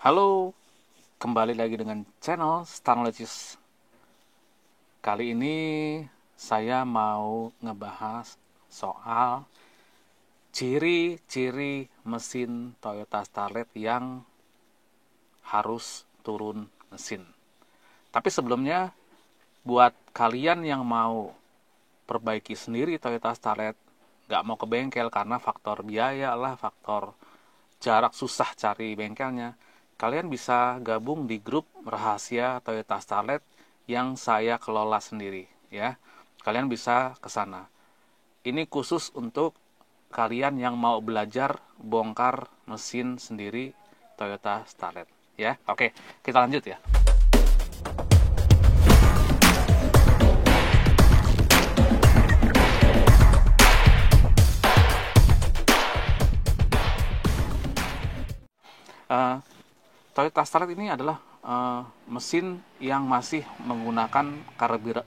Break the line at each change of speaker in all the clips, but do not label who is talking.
Halo, kembali lagi dengan channel Starnologist. Kali ini saya mau ngebahas soal ciri-ciri mesin Toyota Starlet yang harus turun mesin. Tapi sebelumnya, buat kalian yang mau perbaiki sendiri Toyota Starlet, nggak mau ke bengkel karena faktor biaya lah, faktor jarak susah cari bengkelnya, kalian bisa gabung di grup rahasia Toyota Starlet yang saya kelola sendiri ya. Kalian bisa ke sana. Ini khusus untuk kalian yang mau belajar bongkar mesin sendiri Toyota Starlet ya. Oke, kita lanjut ya. Uh, Toyota Starlet ini adalah mesin yang masih menggunakan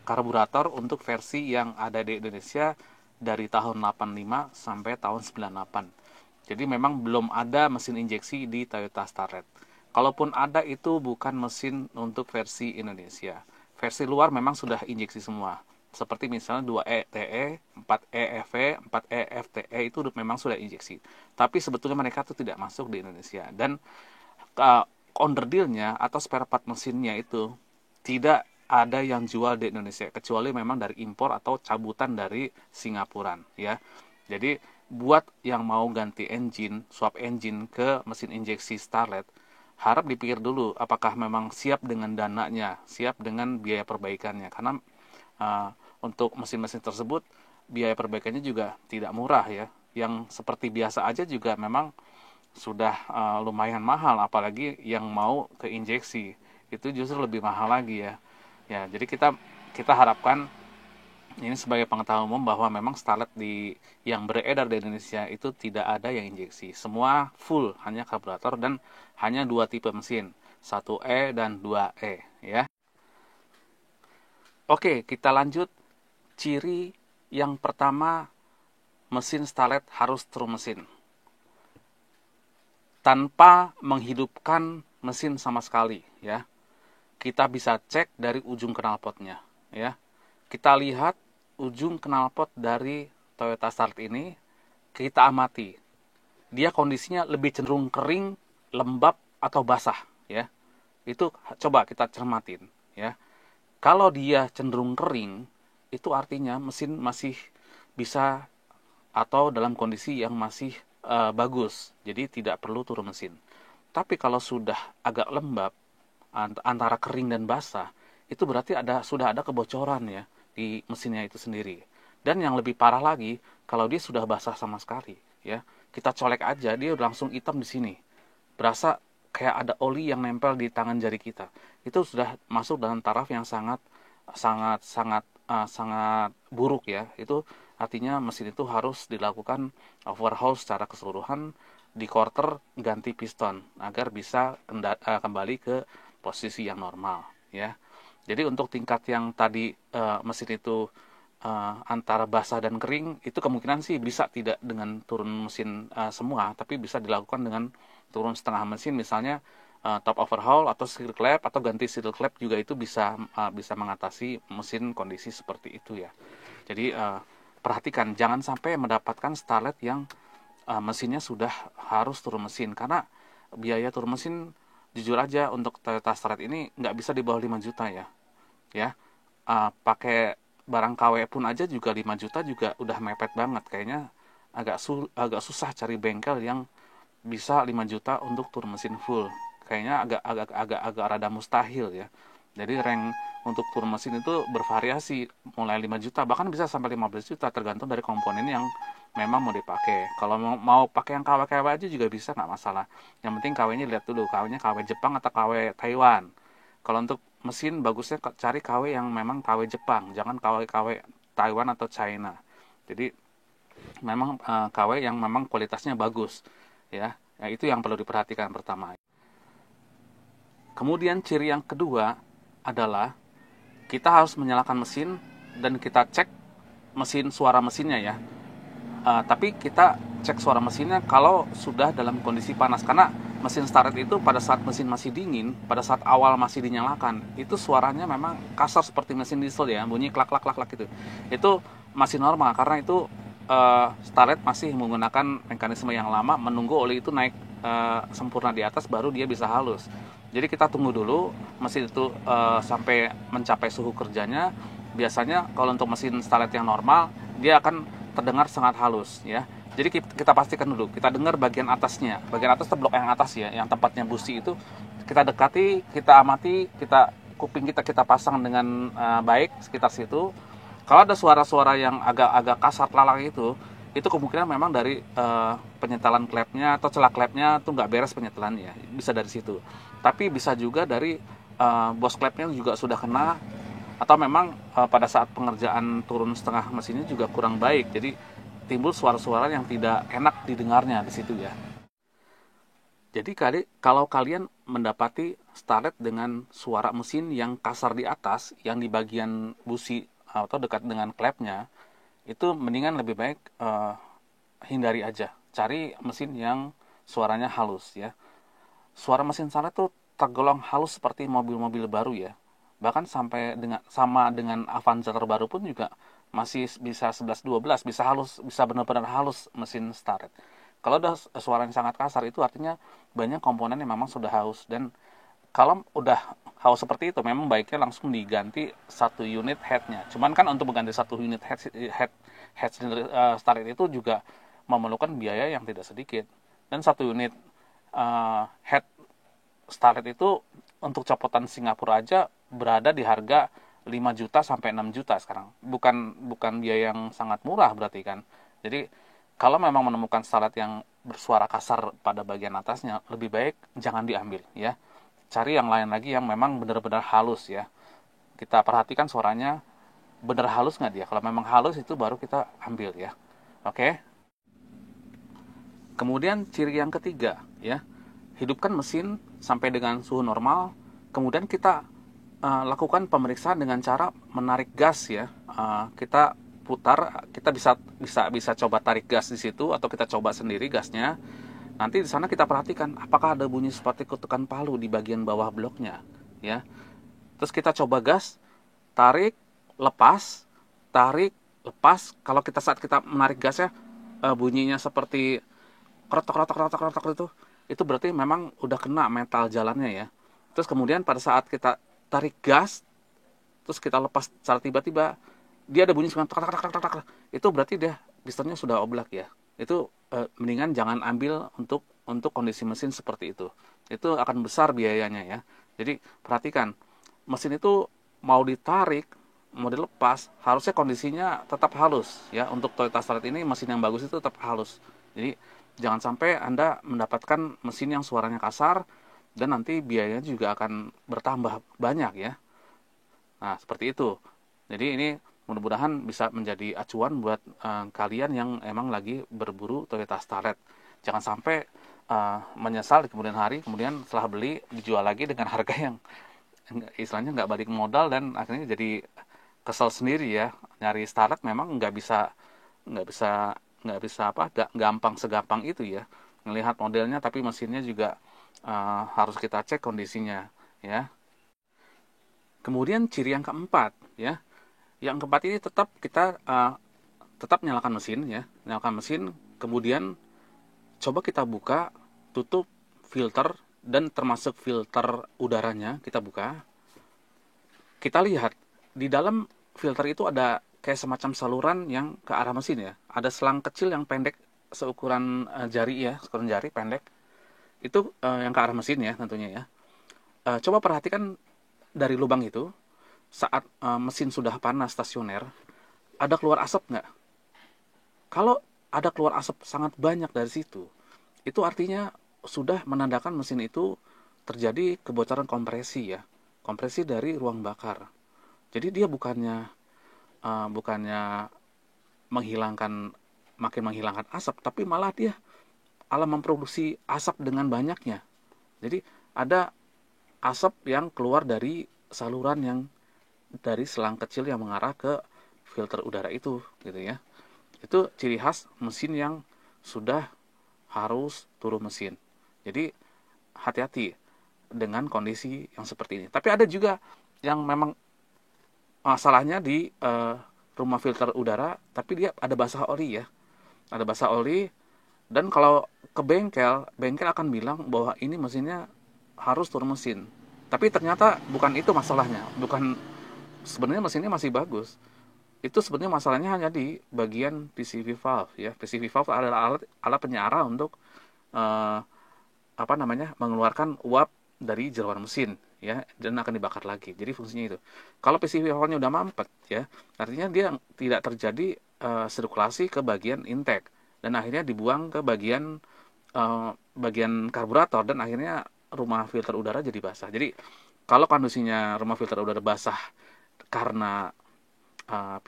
karburator untuk versi yang ada di Indonesia dari tahun 85 sampai tahun 98. Jadi memang belum ada mesin injeksi di Toyota Starlet. Kalaupun ada, itu bukan mesin untuk versi Indonesia. Versi luar memang sudah injeksi semua. Seperti misalnya 2E TE, 4E FV, 4E FTE itu memang sudah injeksi. Tapi sebetulnya mereka itu tidak masuk di Indonesia. Dan onderdilnya atau spare part mesinnya itu tidak ada yang jual di Indonesia kecuali memang dari impor atau cabutan dari Singapura ya. Jadi buat yang mau ganti engine, swap engine ke mesin injeksi Starlet, harap dipikir dulu apakah memang siap dengan dananya, siap dengan biaya perbaikannya, karena untuk mesin-mesin tersebut biaya perbaikannya juga tidak murah ya. Yang seperti biasa aja juga memang sudah lumayan mahal, apalagi yang mau ke injeksi itu justru lebih mahal lagi ya. Ya, jadi kita harapkan ini sebagai pengetahuan umum bahwa memang Starlet yang beredar di Indonesia itu tidak ada yang injeksi. Semua full, hanya karburator dan hanya dua tipe mesin, 1E dan 2E ya. Oke, kita lanjut. Ciri yang pertama, mesin Starlet harus turun mesin tanpa menghidupkan mesin sama sekali ya. Kita bisa cek dari ujung knalpotnya ya. Kita lihat ujung knalpot dari Toyota Starlet ini, kita amati. Dia kondisinya lebih cenderung kering, lembab atau basah ya. Itu coba kita cermatin ya. Kalau dia cenderung kering, itu artinya mesin masih bisa atau dalam kondisi yang masih bagus, jadi tidak perlu turun mesin. Tapi kalau sudah agak lembab, antara kering dan basah, itu berarti sudah ada kebocoran ya di mesinnya itu sendiri. Dan yang lebih parah lagi, kalau dia sudah basah sama sekali, ya kita colek aja, dia langsung hitam di sini, berasa kayak ada oli yang nempel di tangan jari kita. Itu sudah masuk dalam taraf yang sangat sangat sangat sangat buruk ya. Itu artinya mesin itu harus dilakukan overhaul secara keseluruhan, di quarter ganti piston agar bisa kembali ke posisi yang normal ya. Jadi untuk tingkat yang tadi mesin itu antara basah dan kering, itu kemungkinan sih bisa tidak dengan turun mesin semua, tapi bisa dilakukan dengan turun setengah mesin, misalnya top overhaul atau seal clap atau ganti seal clap juga itu bisa mengatasi mesin kondisi seperti itu ya. Jadi perhatikan jangan sampai mendapatkan Starlet yang mesinnya sudah harus turun mesin, karena biaya turun mesin jujur aja untuk Toyota Starlet ini nggak bisa di bawah 5 juta ya. Ya, pakai barang KW pun aja juga 5 juta juga udah mepet banget. Kayaknya agak susah cari bengkel yang bisa 5 juta untuk turun mesin full. Kayaknya agak rada mustahil ya. Jadi rank untuk turun mesin itu bervariasi, mulai 5 juta bahkan bisa sampai 15 juta tergantung dari komponen yang memang mau dipakai. Kalau mau pakai yang KW-KW aja juga bisa, nggak masalah. Yang penting KW-nya lihat dulu, KW-nya KW Jepang atau KW Taiwan. Kalau untuk mesin bagusnya cari KW yang memang KW Jepang, jangan KW Taiwan atau China. Jadi memang KW yang memang kualitasnya bagus ya. Ya, itu yang perlu diperhatikan pertama. Kemudian ciri yang kedua adalah kita harus menyalakan mesin dan kita cek suara mesinnya ya. Tapi kita cek suara mesinnya kalau sudah dalam kondisi panas, karena mesin starlet itu pada saat mesin masih dingin, pada saat awal masih dinyalakan, itu suaranya memang kasar seperti mesin diesel ya, bunyi klak klak klak klak gitu. Itu masih normal karena itu starlet masih menggunakan mekanisme yang lama, menunggu oli itu naik sempurna di atas baru dia bisa halus. Jadi kita tunggu dulu mesin itu sampai mencapai suhu kerjanya. Biasanya kalau untuk mesin starlet yang normal dia akan terdengar sangat halus ya. Jadi kita pastikan dulu, kita dengar bagian atasnya. Bagian atas itu blok yang atas ya, yang tempatnya busi itu kita dekati, kita amati, kuping kita pasang dengan baik sekitar situ. Kalau ada suara-suara yang agak-agak kasar lalang itu kemungkinan memang dari penyetelan klepnya atau celah klepnya tuh nggak beres penyetelannya. Bisa dari situ. Tapi bisa juga dari bos klepnya juga sudah kena, atau memang pada saat pengerjaan turun setengah mesinnya juga kurang baik. Jadi timbul suara-suara yang tidak enak didengarnya di situ ya. Jadi kalau kalian mendapati starlet dengan suara mesin yang kasar di atas, yang di bagian busi atau dekat dengan klepnya, itu mendingan lebih baik hindari aja. Cari mesin yang suaranya halus ya. Suara mesin starlet tuh tergolong halus seperti mobil-mobil baru ya. Bahkan sampai sama dengan Avanza terbaru pun juga masih bisa 11-12, bisa halus, bisa benar-benar halus mesin starlet. Kalau udah suara yang sangat kasar itu artinya banyak komponen yang memang sudah haus, dan kalau udah haus seperti itu memang baiknya langsung diganti satu unit headnya. Cuman kan untuk mengganti satu unit head starlet itu juga memerlukan biaya yang tidak sedikit, dan satu unit head starlet itu untuk copotan Singapura aja berada di harga 5 juta sampai 6 juta sekarang. Bukan biaya yang sangat murah berarti kan. Jadi kalau memang menemukan starlet yang bersuara kasar pada bagian atasnya, lebih baik jangan diambil ya. Cari yang lain lagi yang memang benar-benar halus ya. Kita perhatikan suaranya benar halus nggak dia. Kalau memang halus itu baru kita ambil ya. Oke. Kemudian ciri yang ketiga ya. Hidupkan mesin sampai dengan suhu normal. Kemudian kita lakukan pemeriksaan dengan cara menarik gas ya. Kita putar, kita bisa coba tarik gas di situ atau kita coba sendiri gasnya. Nanti di sana kita perhatikan apakah ada bunyi seperti kutukan palu di bagian bawah bloknya ya. Terus kita coba gas, tarik, lepas, tarik, lepas. Kalau saat kita menarik gasnya bunyinya seperti krotok itu berarti memang udah kena metal jalannya ya. Terus kemudian pada saat kita tarik gas, terus kita lepas secara tiba-tiba, dia ada bunyi sekarang tak. Itu berarti dia pistonnya sudah oblak ya. Itu mendingan jangan ambil untuk kondisi mesin seperti itu. Itu akan besar biayanya ya. Jadi perhatikan, mesin itu mau ditarik, mau dilepas, harusnya kondisinya tetap halus ya. Untuk Toyota Starlet ini mesin yang bagus itu tetap halus. Jadi jangan sampai Anda mendapatkan mesin yang suaranya kasar, dan nanti biayanya juga akan bertambah banyak ya. Nah, seperti itu. Jadi ini mudah-mudahan bisa menjadi acuan buat kalian yang emang lagi berburu Toyota Starlet. Jangan sampai menyesal di kemudian hari, kemudian setelah beli dijual lagi dengan harga yang istilahnya nggak balik modal, dan akhirnya jadi kesel sendiri ya. Nyari Starlet memang nggak bisa nggak gampang segampang itu ya. Ngelihat modelnya tapi mesinnya juga harus kita cek kondisinya ya. Kemudian ciri yang keempat ya. Yang keempat ini tetap nyalakan mesin ya. Nyalakan mesin, kemudian coba kita buka, tutup filter, dan termasuk filter udaranya kita buka. Kita lihat di dalam filter itu ada kayak semacam saluran yang ke arah mesin ya. Ada selang kecil yang pendek seukuran jari ya, seukuran jari pendek. Itu yang ke arah mesin ya tentunya ya. Coba perhatikan dari lubang itu, saat mesin sudah panas stasioner, ada keluar asap nggak? Kalau ada keluar asap sangat banyak dari situ, itu artinya sudah menandakan mesin itu terjadi kebocoran kompresi ya. Kompresi dari ruang bakar. Jadi dia bukannya makin menghilangkan asap, tapi malah dia memproduksi asap dengan banyaknya. Jadi ada asap yang keluar dari saluran yang dari selang kecil yang mengarah ke filter udara itu gitu ya. Itu ciri khas mesin yang sudah harus turun mesin. Jadi hati-hati dengan kondisi yang seperti ini. Tapi ada juga yang memang masalahnya di rumah filter udara, tapi dia ada basah oli ya. Ada basah oli, dan kalau ke bengkel, bengkel akan bilang bahwa ini mesinnya harus turun mesin. Tapi ternyata bukan itu masalahnya. Bukan, sebenarnya mesinnya masih bagus. Itu sebenarnya masalahnya hanya di bagian PCV valve ya. PCV valve adalah alat penyara untuk eh, mengeluarkan uap dari jeroan mesin ya, dan akan dibakar lagi. Jadi fungsinya itu. Kalau PCV valve-nya udah mampet ya, artinya dia tidak terjadi sirkulasi ke bagian intake, dan akhirnya dibuang ke bagian karburator, dan akhirnya rumah filter udara jadi basah. Jadi kalau kondisinya rumah filter udara basah karena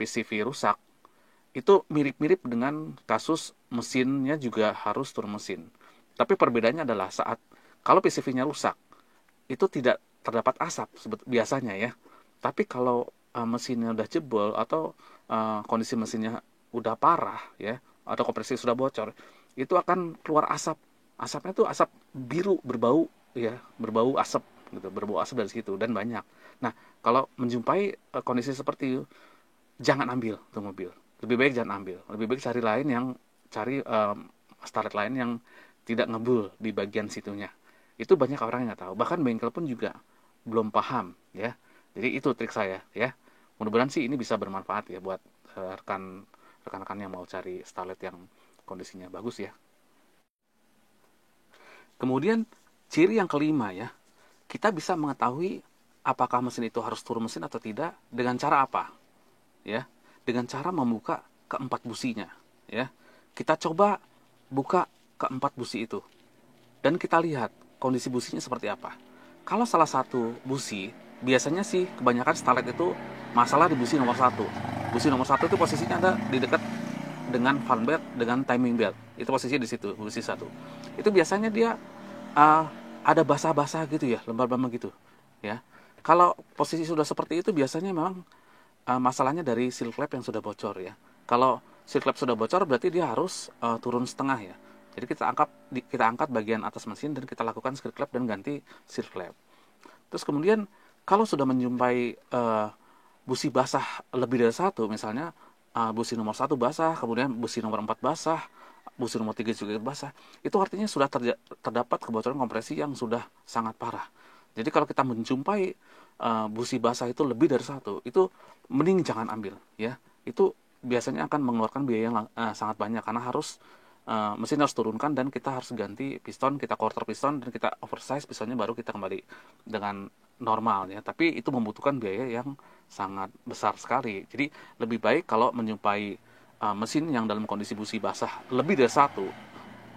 PCV rusak, itu mirip-mirip dengan kasus mesinnya juga harus turun mesin. Tapi perbedaannya adalah saat kalau PCV-nya rusak, itu tidak terdapat asap biasanya ya. Tapi kalau mesinnya udah jebol, atau kondisi mesinnya udah parah ya, atau kompresi sudah bocor, itu akan keluar asap. Asapnya tuh asap biru berbau ya, berbau asap gitu, berbau asap dari situ, dan banyak. Nah, kalau menjumpai kondisi seperti itu, jangan ambil tuh mobil. Lebih baik jangan ambil. Lebih baik cari starlet lain yang tidak ngebul di bagian situnya. Itu banyak orang yang nggak tahu. Bahkan bengkel pun juga belum paham ya. Jadi itu trik saya ya. Mudah-mudahan sih ini bisa bermanfaat ya buat rekan-rekan yang mau cari starlet yang kondisinya bagus ya. Kemudian ciri yang kelima ya, kita bisa mengetahui apakah mesin itu harus turun mesin atau tidak dengan cara apa? Ya, dengan cara membuka keempat businya. Ya, kita coba buka keempat busi itu, dan kita lihat kondisi businya seperti apa. Kalau salah satu busi, biasanya sih kebanyakan starlet itu masalah di busi nomor satu. Busi nomor satu itu posisinya ada di dekat dengan fan belt dengan timing belt. Itu posisinya di situ, busi satu. Itu biasanya dia uh, ada basah-basah gitu ya, lembab-lembab gitu. Ya, kalau posisi sudah seperti itu biasanya memang masalahnya dari seal clamp yang sudah bocor ya. Kalau seal clamp sudah bocor berarti dia harus turun setengah ya. Jadi kita angkat bagian atas mesin, dan kita lakukan seal clamp dan ganti seal clamp. Terus kemudian kalau sudah menjumpai busi basah lebih dari satu, misalnya busi nomor 1 basah, kemudian busi nomor 4 basah, busi nomor 3 juga basah, itu artinya sudah terdapat kebocoran kompresi yang sudah sangat parah. Jadi kalau kita menjumpai busi basah itu lebih dari satu, itu mending jangan ambil ya. Itu biasanya akan mengeluarkan biaya yang sangat banyak, karena mesin harus turunkan, dan kita harus ganti piston, kita quarter piston, dan kita oversize pistonnya, baru kita kembali dengan normal ya. Tapi itu membutuhkan biaya yang sangat besar sekali. Jadi lebih baik kalau menjumpai mesin yang dalam kondisi busi basah lebih dari satu,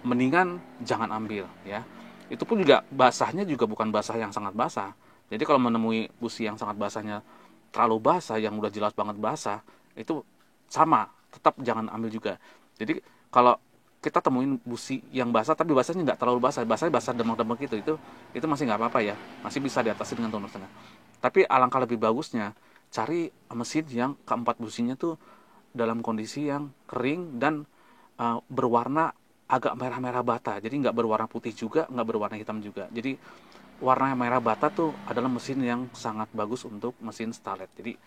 mendingan jangan ambil ya. Itu pun juga basahnya juga bukan basah yang sangat basah. Jadi kalau menemui busi yang sangat basahnya terlalu basah, yang udah jelas banget basah, itu sama, tetap jangan ambil juga. Jadi kalau kita temuin busi yang basah tapi basahnya nggak terlalu basah, basahnya basah demang-demang gitu, itu masih nggak apa-apa ya, masih bisa diatasi dengan turun setengah. Tapi alangkah lebih bagusnya cari mesin yang keempat businya tuh dalam kondisi yang kering dan berwarna agak merah-merah bata. Jadi nggak berwarna putih juga, nggak berwarna hitam juga. Jadi warna merah bata tuh adalah mesin yang sangat bagus untuk mesin starlet. Jadi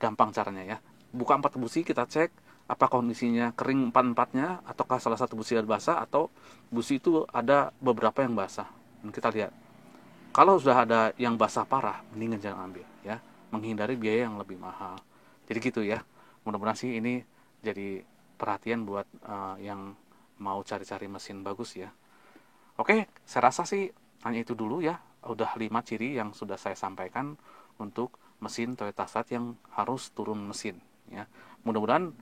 gampang caranya ya. Buka empat busi, kita cek apa kondisinya kering empat-empatnya, ataukah salah satu busi ada basah, atau busi itu ada beberapa yang basah. Dan kita lihat. Kalau sudah ada yang basah parah, mendingan jangan ambil ya. Menghindari biaya yang lebih mahal. Jadi gitu ya. Mudah-mudahan sih ini jadi perhatian buat yang mau cari-cari mesin bagus ya. Oke, saya rasa sih hanya itu dulu ya. Udah 5 ciri yang sudah saya sampaikan untuk mesin Toyota Starlet yang harus turun mesin ya. Mudah-mudahan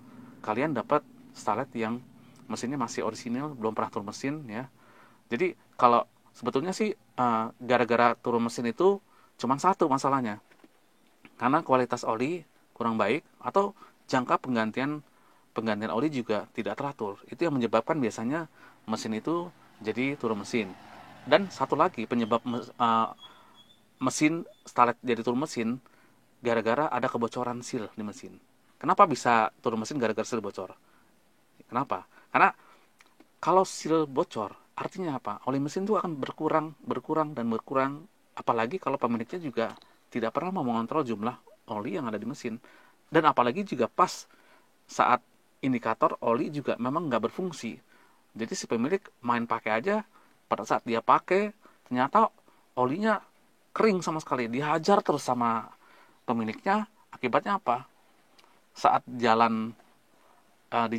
kalian dapat Starlet yang mesinnya masih orisinil, belum pernah turun mesin ya. Jadi kalau sebetulnya sih gara-gara turun mesin itu cuma satu masalahnya. Karena kualitas oli kurang baik, atau jangka penggantian oli juga tidak teratur. Itu yang menyebabkan biasanya mesin itu jadi turun mesin. Dan satu lagi penyebab mesin Starlet jadi turun mesin, gara-gara ada kebocoran seal di mesin. Kenapa bisa turun mesin gara-gara seal bocor? Kenapa? Karena kalau seal bocor, Artinya apa? Oli mesin itu akan berkurang dan berkurang, apalagi kalau pemiliknya juga tidak pernah mau mengontrol jumlah oli yang ada di mesin. Dan apalagi juga pas saat indikator oli juga memang nggak berfungsi. Jadi si pemilik main pakai aja, pada saat dia pakai ternyata olinya kering sama sekali, dihajar terus sama pemiliknya. Akibatnya apa? Saat di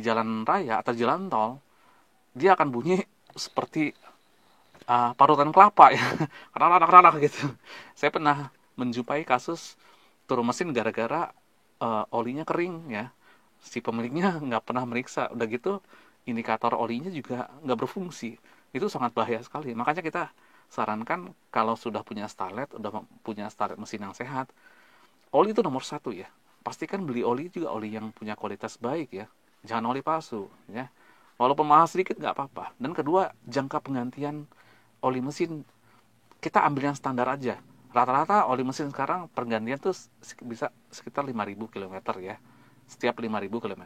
jalan raya atau jalan tol, dia akan bunyi seperti parutan kelapa ya, keranak gitu. Saya pernah menjumpai kasus turun mesin gara-gara olinya kering ya. Si pemiliknya nggak pernah meriksa, udah gitu indikator olinya juga nggak berfungsi. Itu sangat bahaya sekali. Makanya kita sarankan kalau sudah punya starlet, udah punya starlet mesin yang sehat, oli itu nomor satu ya. Pastikan beli oli juga oli yang punya kualitas baik ya. Jangan oli palsu ya. Walaupun mahal sedikit nggak apa-apa. Dan kedua, jangka penggantian oli mesin kita ambil yang standar aja. Rata-rata oli mesin sekarang pergantian tuh bisa sekitar 5.000 km ya. Setiap 5.000 km.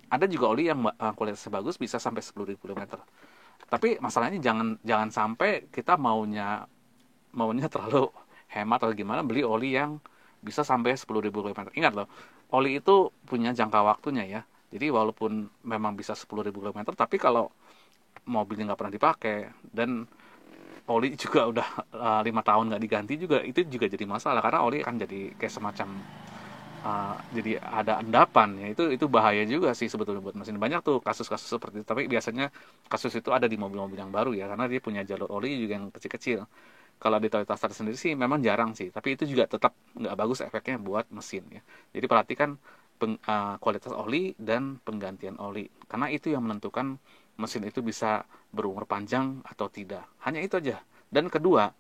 Ada juga oli yang kualitasnya bagus bisa sampai 10.000 km. Tapi masalahnya jangan sampai kita maunya terlalu hemat atau gimana, beli oli yang bisa sampai 10.000 km. Ingat loh, oli itu punya jangka waktunya ya. Jadi walaupun memang bisa 10.000 km, tapi kalau mobilnya nggak pernah dipakai dan oli juga udah 5 tahun nggak diganti juga, itu juga jadi masalah karena oli akan jadi kayak semacam jadi ada endapan ya. Itu bahaya juga sih sebetulnya buat mesin. Banyak tuh kasus-kasus seperti itu, tapi biasanya kasus itu ada di mobil-mobil yang baru ya, karena dia punya jalur oli juga yang kecil-kecil. Kalau di Toyota Starlet sendiri sih memang jarang sih, tapi itu juga tetap nggak bagus efeknya buat mesin ya. Jadi perhatikan kualitas oli dan penggantian oli, karena itu yang menentukan mesin itu bisa berumur panjang atau tidak. Hanya itu aja. Dan kedua,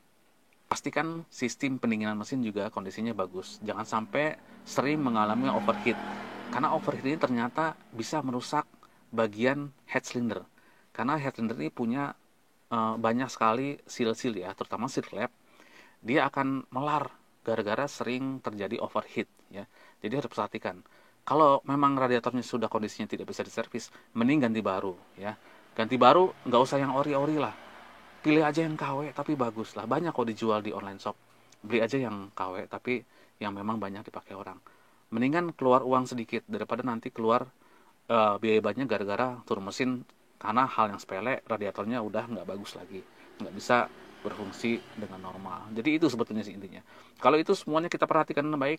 pastikan sistem pendinginan mesin juga kondisinya bagus. Jangan sampai sering mengalami overheat. Karena overheat ini ternyata bisa merusak bagian head cylinder. Karena head cylinder ini punya banyak sekali seal-seal ya, terutama seal flap. Dia akan melar gara-gara sering terjadi overheat ya. Jadi harus perhatikan. Kalau memang radiatornya sudah kondisinya tidak bisa diservis, mending ganti baru ya. Ganti baru nggak usah yang ori-ori lah. Pilih aja yang KW tapi bagus lah. Banyak kok dijual di online shop. Beli aja yang KW tapi yang memang banyak dipakai orang. Mendingan keluar uang sedikit daripada nanti keluar biaya banyak gara-gara turun mesin karena hal yang sepele, radiatornya udah nggak bagus lagi, nggak bisa berfungsi dengan normal. Jadi itu sebetulnya sih intinya. Kalau itu semuanya kita perhatikan dengan baik,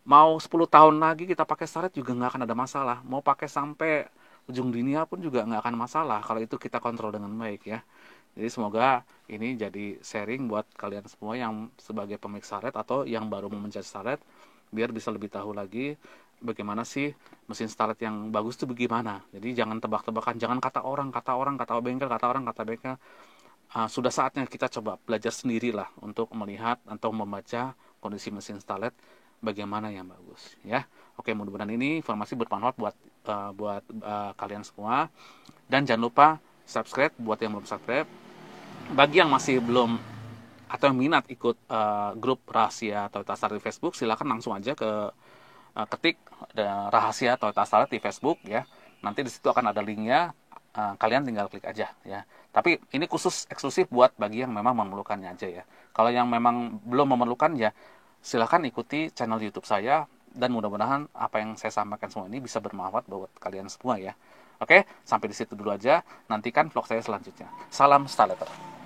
mau 10 tahun lagi kita pakai Starlet juga nggak akan ada masalah. Mau pakai sampai ujung dunia pun juga nggak akan masalah kalau itu kita kontrol dengan baik ya. Jadi semoga ini jadi sharing buat kalian semua yang sebagai pemilik Starlet atau yang baru mau mencari Starlet, biar bisa lebih tahu lagi bagaimana sih mesin Starlet yang bagus itu bagaimana. Jadi jangan tebak-tebakan, jangan kata orang, kata bengkel. Sudah saatnya kita coba belajar sendirilah untuk melihat atau membaca kondisi mesin Starlet bagaimana yang bagus ya. Oke, mudah-mudahan ini informasi bermanfaat buat kalian semua, dan jangan lupa subscribe buat yang belum subscribe. Bagi yang masih belum atau yang minat ikut grup rahasia Toyota Starlet di Facebook, silakan langsung aja ke ketik rahasia Toyota Starlet di Facebook ya. Nanti di situ akan ada linknya, kalian tinggal klik aja ya. Tapi ini khusus eksklusif buat bagi yang memang memerlukannya aja ya. Kalau yang memang belum memerlukan ya silakan ikuti channel YouTube saya, dan mudah-mudahan apa yang saya sampaikan semua ini bisa bermanfaat buat kalian semua ya. Oke, sampai di situ dulu aja. Nantikan vlog saya selanjutnya. Salam Starletter.